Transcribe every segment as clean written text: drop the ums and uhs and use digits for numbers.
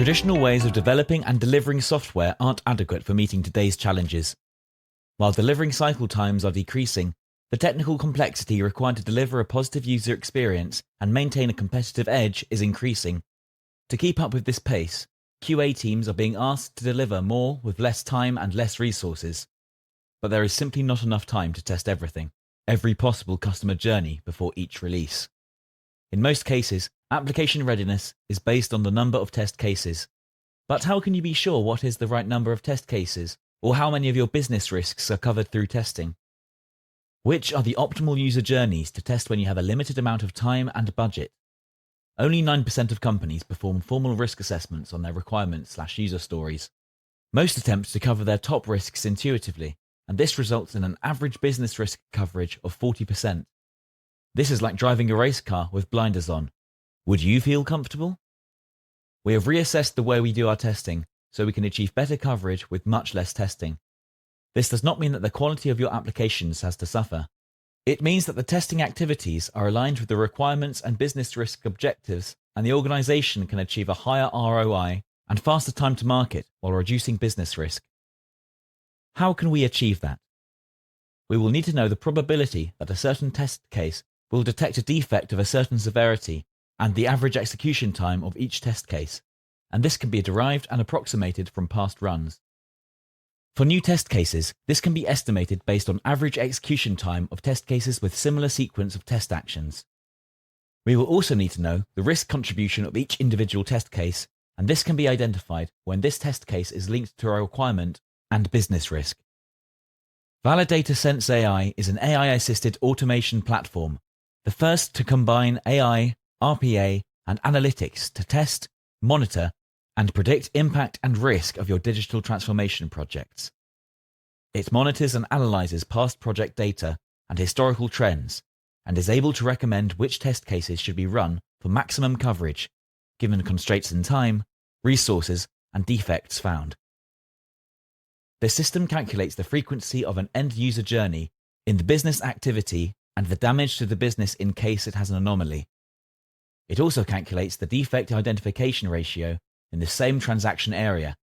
Traditional ways of developing and delivering software aren't adequate for meeting today's challenges. While delivering cycle times are decreasing, the technical complexity required to deliver a positive user experience and maintain a competitive edge is increasing. To keep up with this pace, QA teams are being asked to deliver more with less time and less resources. But there is simply not enough time to test everything, every possible customer journey before each release. In most cases, application readiness is based on the number of test cases. But how can you be sure what is the right number of test cases, or how many of your business risks are covered through testing? Which are the optimal user journeys to test when you have a limited amount of time and budget? Only 9% of companies perform formal risk assessments on their requirements/user stories. Most attempt to cover their top risks intuitively, and this results in an average business risk coverage of 40%. This is like driving a race car with blinders on. Would you feel comfortable? We have reassessed the way we do our testing so we can achieve better coverage with much less testing. This does not mean that the quality of your applications has to suffer. It means that the testing activities are aligned with the requirements and business risk objectives, and the organization can achieve a higher ROI and faster time to market while reducing business risk. How can we achieve that? We will need to know the probability that a certain test case will detect a defect of a certain severity and the average execution time of each test case, and this can be derived and approximated from past runs. For new test cases, this can be estimated based on average execution time of test cases with similar sequence of test actions. We will also need to know the risk contribution of each individual test case, and this can be identified when this test case is linked to a requirement and business risk. Validata Sense.ai is an AI-assisted automation platform, the first to combine AI, RPA, and analytics to test, monitor, and predict impact and risk of your digital transformation projects. It monitors and analyzes past project data and historical trends, and is able to recommend which test cases should be run for maximum coverage, given constraints in time, resources, and defects found. The system calculates the frequency of an end-user journey in the business activity and the damage to the business in case it has an anomaly. It also calculates the defect identification ratio in the same transaction area,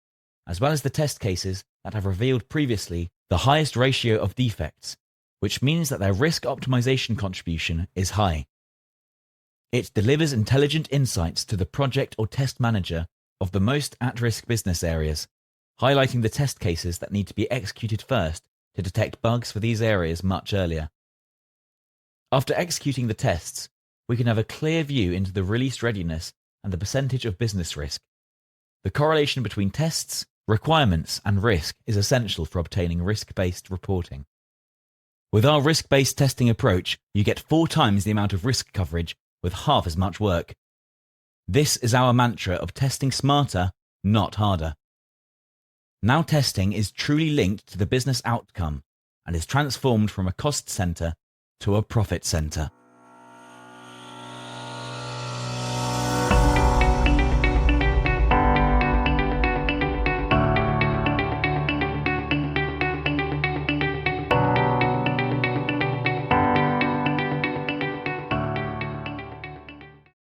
as well as the test cases that have revealed previously the highest ratio of defects, which means that their risk optimization contribution is high. It delivers intelligent insights to the project or test manager of the most at-risk business areas, highlighting the test cases that need to be executed first to detect bugs for these areas much earlier. After executing the tests, we can have a clear view into the release readiness and the percentage of business risk. The correlation between tests, requirements, and risk is essential for obtaining risk-based reporting. With our risk-based testing approach, you get 4 times the amount of risk coverage with half as much work. This is our mantra of testing smarter, not harder. Now testing is truly linked to the business outcome and is transformed from a cost center to a profit center.